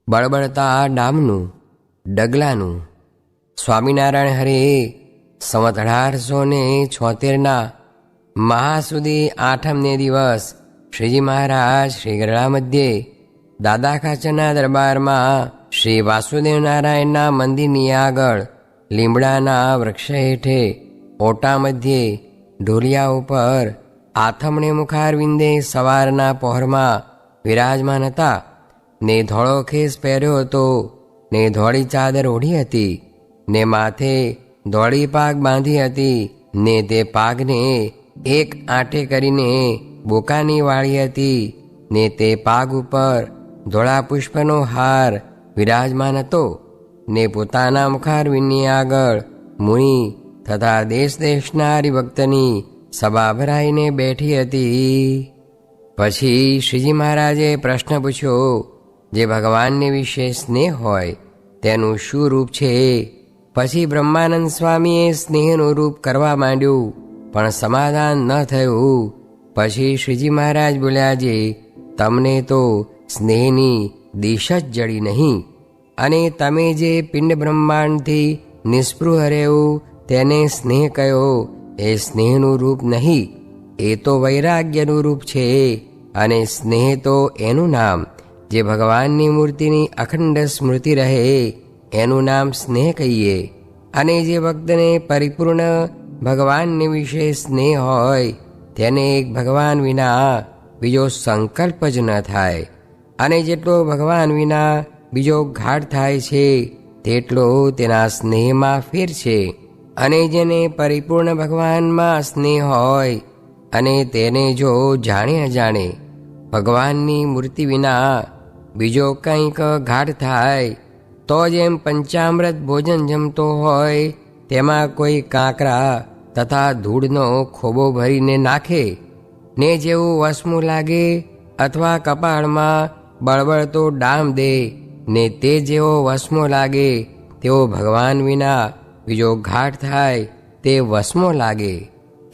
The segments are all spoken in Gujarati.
બળબળતા ડામનું ડગલાનું. સ્વામિનારાયણ હરે સંવત 1876 મહાસુદી આઠમને દિવસ શ્રીજી મહારાજ શ્રી ગરડા મધ્યે દાદા ખાચરના દરબારમાં શ્રી વાસુદેવ નારાયણના મંદિરની આગળ લીમડાના વૃક્ષ હેઠે ઓટા મધ્યે ઢોલિયા ઉપર આથમણે મુખારવિંદે સવારના પહોરમાં વિરાજમાન હતા. ને ધોળો ખેસ પહેર્યો હતો, ને ધોળી ચાદર ઓઢી હતી, ને માથે ધોળી પાગ બાંધી હતી, ને તે પાગને એક આંટે કરીને બોકાની વાળી હતી, ને તે પાગ ઉપર ધોળા પુષ્પનો હાર વિરાજમાન હતો. ને પોતાના મુખારવિંદની આગળ મુનિ તથા દેશ દેશના હરિભક્તની સભા ભરાઈને બેઠી હતી. પછી શ્રીજી મહારાજે પ્રશ્ન પૂછ્યો, જે ભગવાનને વિશે સ્નેહ હોય તેનું શું રૂપ છે? પછી બ્રહ્માનંદ સ્વામીએ સ્નેહનું રૂપ કરવા માંડ્યું, પણ સમાધાન ન થયું. પછી શ્રીજી મહારાજ બોલ્યા, જે તમને તો સ્નેહની દિશ જ જડી નહીં, અને તમે જે પિંડ બ્રહ્માંડથી નિસ્પૃહ રહેવું તેને સ્નેહ કયો, એ સ્નેહનું રૂપ નહીં, એ તો વૈરાગ્યનું રૂપ છે. અને સ્નેહ તો એનું નામ જે ભગવાનની મૂર્તિની અખંડ સ્મૃતિ રહે એનું નામ સ્નેહ કહીએ. અને જે ભક્તને પરિપૂર્ણ ભગવાનને વિશે સ્નેહ હોય તેને એક ભગવાન વિના બીજો સંકલ્પ જ ન થાય. અને જેટલો ભગવાન વિના બીજો ઘાટ થાય છે તેટલો તેના સ્નેહમાં ફેર છે. અને જેને પરિપૂર્ણ ભગવાનમાં સ્નેહ હોય અને તેને જો જાણે અજાણે ભગવાનની મૂર્તિ વિના બીજો કંઈક ઘાટ થાય, તો જેમ પંચામૃત ભોજન જમતો હોય તેમાં કોઈ કાંકરા તથા ધૂળનો ખોબો ભરીને નાખે ને જેવું વસમું લાગે, અથવા કપાળમાં બળબળતો ડામ દે ને તે જેવો વસમો લાગે તેવો ભગવાન વિના બીજો ઘાટ થાય તે વસમો લાગે.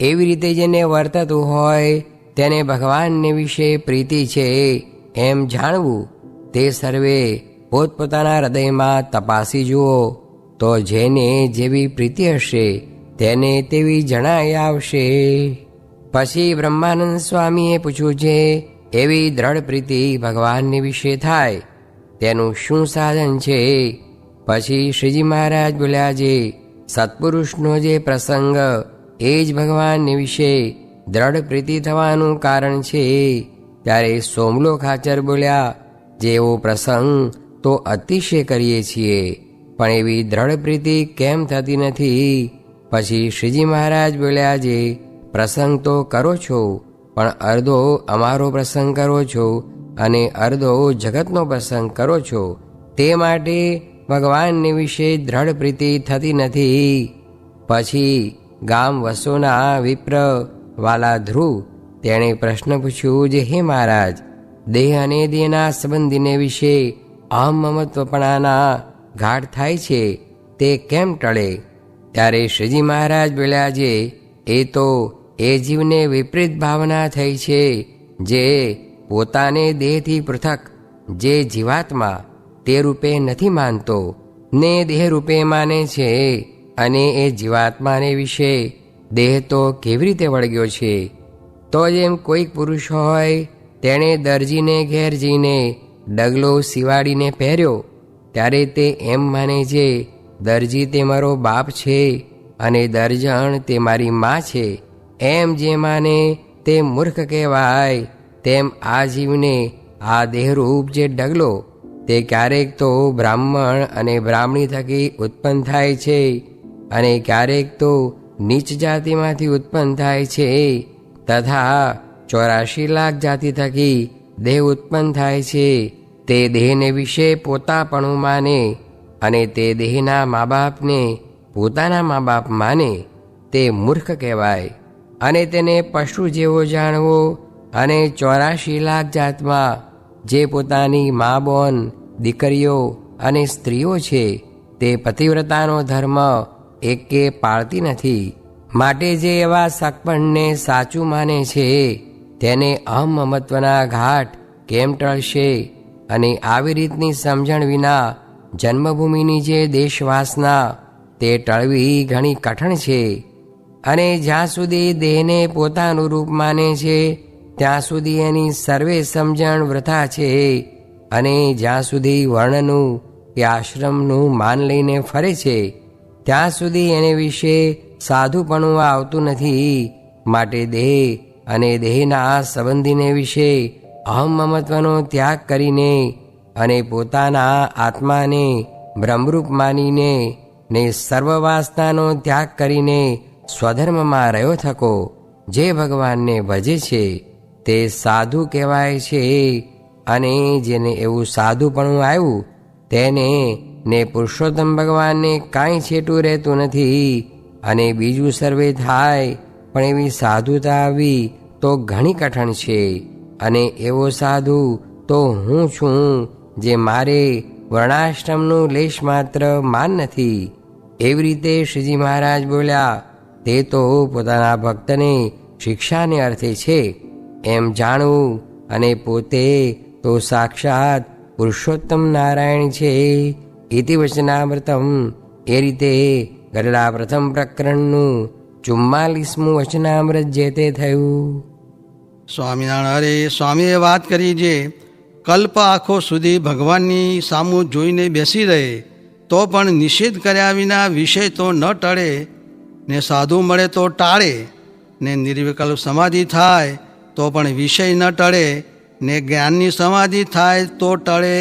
એવી રીતે જેને વર્તતું હોય તેને ભગવાનને વિશે પ્રીતિ છે એમ જાણવું. તે સર્વે પોતપોતાના હૃદયમાં તપાસી જુઓ, તો જેને જેવી પ્રીતિ હશે તેને તેવી જણાઈ આવશે. પછી બ્રહ્માનંદ સ્વામીએ પૂછ્યું છે, એવી દ્રઢ પ્રીતિ ભગવાનને વિશે થાય તેનું શું સાધન છે? પછી શ્રીજી મહારાજ બોલ્યા, જે સત્પુરુષનો જે પ્રસંગ એ જ ભગવાનને વિશે દ્રઢ પ્રીતિ થવાનું કારણ છે. ત્યારે સોમલો ખાચર બોલ્યા, જેવો પ્રસંગ તો અતિશય કરીએ છીએ, પણ એવી દ્રઢ પ્રીતિ કેમ થતી નથી? પછી શ્રીજી મહારાજ બોલ્યા, જે પ્રસંગ તો કરો છો, પણ અર્ધો અમારો પ્રસંગ કરો છો અને અર્ધો જગતનો પ્રસંગ કરો છો, તે માટે ભગવાનને વિશે દ્રઢ પ્રીતિ થતી નથી. પછી ગામ વસોના વિપ્ર વાલા ધ્રુવ તેણે પ્રશ્ન પૂછ્યું, જે હે મહારાજ, દેહ અને દેહના સંબંધીને વિશે અહમ મમત્વપણાના ઘાટ થાય છે તે કેમ ટળે? ત્યારે શ્રીજી મહારાજ બોલ્યા, જે એ તો એ જીવને વિપરીત ભાવના થઈ છે, જે પોતાને દેહથી પૃથક જે જીવાત્મા તે રૂપે નથી માનતો ને દેહ રૂપે માને છે. અને એ જીવાત્માને વિશે દેહ તો કેવી રીતે વળગ્યો છે? તો જેમ કોઈક પુરુષ હોય તેણે દરજીને ઘેર જઈને ડગલો સિવાડીને પહેર્યો, ત્યારે તે એમ માને છે દરજી તે મારો બાપ છે અને દરજણ તે મારી મા છે. એમ જે માને તે મૂર્ખ કહેવાય. તેમ આ જીવને આ દેહરૂપ જે ડગલો તે ક્યારેક તો બ્રાહ્મણ અને બ્રાહ્મણી થકી ઉત્પન્ન થાય છે, અને ક્યારેક તો નીચ જાતિમાંથી ઉત્પન્ન થાય છે, તથા 84 લાખ જાતિ થકી દેહ ઉત્પન્ન થાય છે. તે દેહને વિશે પોતાપણું માને અને તે દેહના મા બાપને પોતાના મા બાપ માને તે મૂર્ખ કહેવાય. અને તેને પશુ જેવો જાણવો અને 84 લાખ જાતમાં જે પોતાની મા બોન દીકરીઓ અને સ્ત્રીઓ છે તે પતિવ્રતાનો ધર્મ એકે પાળતી નથી. માટે જે એવા સગપણને સાચું માને છે તેને અહમ મમત્વના ઘાટ કેમ ટળશે? અને આવી રીતની સમજણ વિના જન્મભૂમિની જે દેશવાસના તે ટળવી ઘણી કઠણ છે. અને જ્યાં સુધી દેહને પોતાનું રૂપ માને છે ત્યાં સુધી એની સર્વે સમજણ વૃથા છે. અને જ્યાં સુધી વર્ણનું કે આશ્રમનું માન લઈને ફરે છે ત્યાં સુધી એને વિશે સાધુપણું આવતું નથી. માટે દેહ અને દેહના સંબંધીને વિશે અહમ મમત્વનો ત્યાગ કરીને અને પોતાના આત્માને બ્રહ્મરૂપ માનીને ને સર્વવાસનાનો ત્યાગ કરીને સ્વધર્મમાં રહ્યો થકો જે ભગવાનને ભજે છે તે સાધુ કહેવાય છે. અને જેને એવું સાધુપણું આવ્યું તેને ને પુરુષોત્તમ ભગવાનને કાંઈ છેટું રહેતું નથી. અને બીજું સર્વે થાય પણ એવી સાધુતા આવી તો ઘણી કઠણ છે. અને એવો સાધુ તો હું છું જે મારે વર્ણાશ્રમનું લેશ માત્ર માન નથી. એવી રીતે શ્રીજી મહારાજ બોલ્યા તે તો પોતાના ભક્તને શિક્ષાને અર્થે છે એમ જાણવું અને પોતે તો સાક્ષાત પુરુષોત્તમ નારાયણ છે. ઇતિ વચનામૃતમ. એ રીતે ગરડા પ્રથમ પ્રકરણનું 44મું વચનામૃત જે તે થયું. સ્વામિનારાયણ હરે સ્વામીએ વાત કરી જે કલ્પ આખો સુધી ભગવાનની સામું જોઈને બેસી રહે તો પણ નિષેધ કર્યા વિના વિષય તો ન ટળે ને સાધુ મળે તો ટાળે ને નિર્વિકલ્પ સમાધિ થાય તો પણ વિષય ન ટળે ને જ્ઞાનની સમાધિ થાય તો ટળે.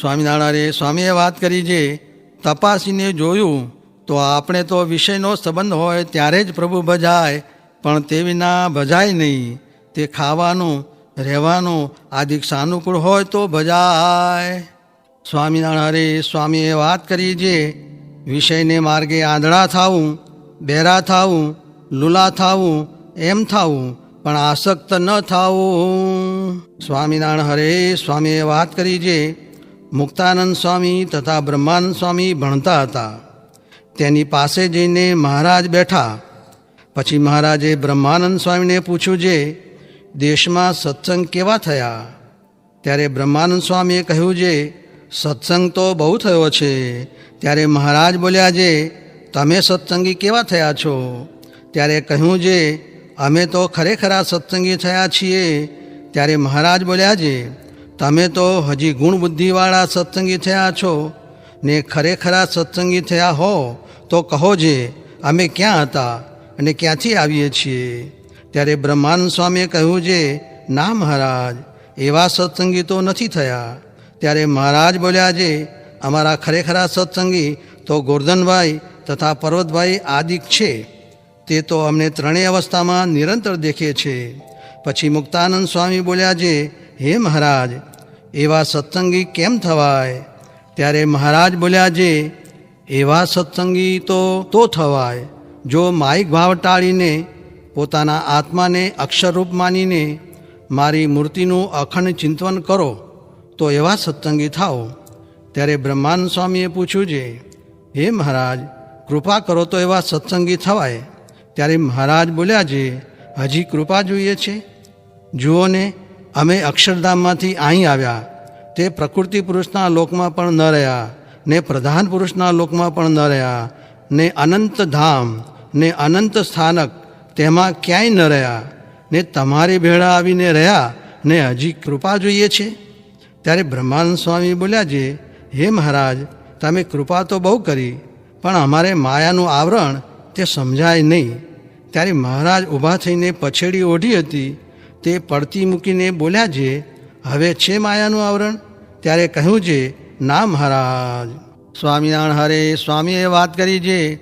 સ્વામિનારાયણ સ્વામીએ વાત કરી જે તપાસીને જોયું તો આપણે તો વિષયનો સંબંધ હોય ત્યારે જ પ્રભુ ભજાય પણ તે વિના ભજાય નહીં. તે ખાવાનું રહેવાનું આદિક સાનુકૂળ હોય તો ભજાય. સ્વામિનારાયણ સ્વામીએ વાત કરી જે વિષયને માર્ગે આંધળા થાવું, બહેરા થાવું, લુલા થાવું એમ થાવું પણ આસક્ત ન થાવું. સ્વામિનારાયણ હરે સ્વામીએ વાત કરી જે મુક્તાનંદ સ્વામી તથા બ્રહ્માનંદ સ્વામી ભણતા હતા. તેની પાસે જઈને મહારાજ બેઠા. પછી મહારાજે બ્રહ્માનંદ સ્વામીને પૂછ્યું જે દેશમાં સત્સંગ કેવા થયા? ત્યારે બ્રહ્માનંદ સ્વામીએ કહ્યું જે સત્સંગ તો બહુ થયો છે. ત્યારે મહારાજ બોલ્યા જે તમે સત્સંગી કેવા થયા છો? ત્યારે કહ્યું જે અમે તો ખરેખરા સત્સંગી થયા છીએ. ત્યારે મહારાજ બોલ્યા જે તમે તો હજી ગુણ બુદ્ધિવાળા સત્સંગી થયા છો ને ખરેખરા સત્સંગી થયા હો તો કહો જે અમે ક્યાં હતા અને ક્યાંથી આવીએ છીએ? ત્યારે બ્રહ્માનંદ સ્વામીએ કહ્યું જે ના મહારાજ એવા સત્સંગી તો નથી થયા. ત્યારે મહારાજ બોલ્યા જે અમારા ખરેખરા સત્સંગી તો ગોરધનભાઈ તથા પર્વતભાઈ આદિક છે. તે તો અમને ત્રણેય અવસ્થામાં નિરંતર દેખે છે. પછી મુક્તાનંદ સ્વામી બોલ્યા જે હે મહારાજ એવા સત્સંગી કેમ થવાય? ત્યારે મહારાજ બોલ્યા જે એવા સત્સંગી તો થવાય જો માયિક ભાવ ટાળીને પોતાના આત્માને અક્ષરરૂપ માનીને મારી મૂર્તિનું અખંડ ચિંતન કરો તો એવા સત્સંગી થાઓ. ત્યારે બ્રહ્માનંદ સ્વામીએ પૂછ્યું જે હે મહારાજ કૃપા કરો તો એવા સત્સંગી થવાય. ત્યારે મહારાજ બોલ્યા જે હજી કૃપા જોઈએ છે? જુઓ ને અમે અક્ષરધામમાંથી અહીં આવ્યા. તે પ્રકૃતિ પુરુષના લોકમાં પણ ન રહ્યા ને પ્રધાન પુરુષના લોકમાં પણ ન રહ્યા ને અનંત ધામ ને અનંત સ્થાનક તેમાં ક્યાંય ન રહ્યા ને તમારી ભેળા આવીને રહ્યા ને હજી કૃપા જોઈએ છે? ત્યારે બ્રહ્માનંદ સ્વામી બોલ્યા જે હે મહારાજ તમે કૃપા તો બહુ કરી પણ અમારે માયાનું આવરણ તે સમજાય નહીં. ત્યારે મહારાજ ઊભા થઈને પછેડી ઓઢી હતી તે પડતી મૂકીને બોલ્યા જે હવે છે માયાનું આવરણ? ત્યારે કહ્યું જે ના મહારાજ. સ્વામિનારાયણ હરે સ્વામીએ વાત કરી જે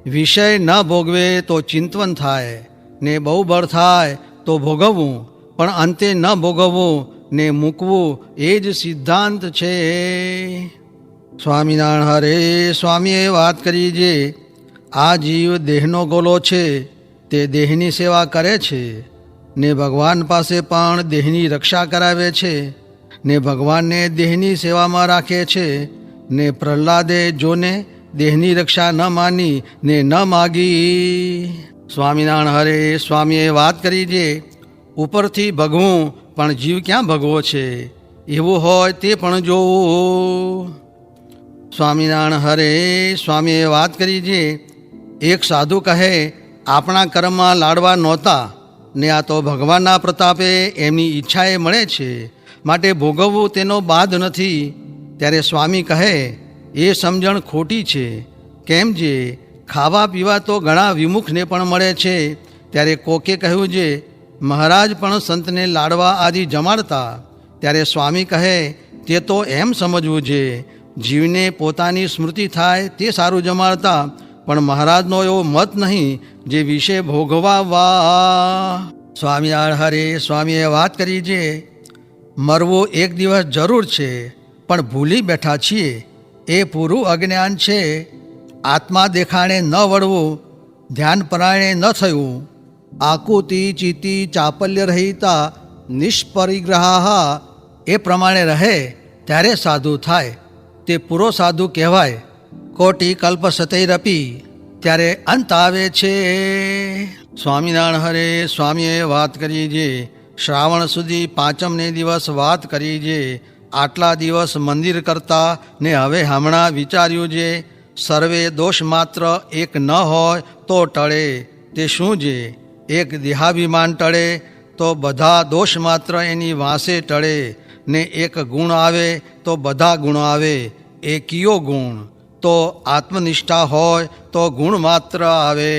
વિષય ન ભોગવે તો ચિંતવન થાય ને બહુ બળ થાય તો ભોગવવું પણ અંતે ન ભોગવવું ને મૂકવું એ જ સિદ્ધાંત છે. સ્વામિનારાયણ હરે સ્વામીએ વાત કરી જે આ જીવ દેહનો ગોલો છે તે દેહની સેવા કરે છે ને ભગવાન પાસે પણ દેહની રક્ષા કરાવે છે ને ભગવાનને દેહની સેવામાં રાખે છે ને પ્રહલાદે જોને દેહની રક્ષા ન માની ને ન માગી. સ્વામિનારાયણ હરે સ્વામીએ વાત કરી જે ઉપરથી ભગવું પણ જીવ ક્યાં ભગવો છે? એવું હોય તે પણ જોવું. સ્વામિનારાયણ હરે સ્વામીએ વાત કરી છે. એક સાધુ કહે, આપણા કર્મમાં લાડવા નહોતા ને આ તો ભગવાનના પ્રતાપે એમની ઈચ્છાએ મળે છે, માટે ભોગવવું તેનો બાદ નથી. ત્યારે સ્વામી કહે, એ સમજણ ખોટી છે. કેમ જે ખાવા પીવા તો ઘણા વિમુખને પણ મળે છે. ત્યારે કોકે કહ્યું છે, મહારાજ પણ સંતને લાડવા આદિ જમાડતા. ત્યારે સ્વામી કહે, તે તો એમ સમજવું છે, જીવને પોતાની સ્મૃતિ થાય તે સારું જમાડતા, પણ મહારાજનો એવો મત નહીં જે વિશે ભોગવવા. સ્વામિનારાયણ હરે સ્વામીએ વાત કરી છે, મરવું એક દિવસ જરૂર છે, પણ ભૂલી બેઠા છીએ એ પૂરું અજ્ઞાન છે. આત્મા દેખાણે ન વળવું, ધ્યાન પરાયણે ન થયું, આકુતિ ચિતિ ચાપલ્ય રહિતા નિષ્પરિગ્રહા એ પ્રમાણે રહે ત્યારે સાધુ થાય, તે પૂરો સાધુ કહેવાય. કોટી કલ્પ સતૈરપી ત્યારે અંત આવે છે. સ્વામિનારાયણ હરે સ્વામીએ વાત કરી છે, શ્રાવણ સુધી પાંચમને દિવસ વાત કરી છે. આટલા દિવસ મંદિર કરતા ને હવે હમણાં વિચાર્યું છે, સર્વે દોષ માત્ર એક ન હોય તો ટળે. તે શું છે? એક દેહાભિમાન ટળે તો બધા દોષ માત્ર એની વાંસે ટળે, ને એક ગુણ આવે તો બધા ગુણ આવે. એ કયો ગુણ? તો આત્મનિષ્ઠા હોય તો ગુણ માત્ર આવે.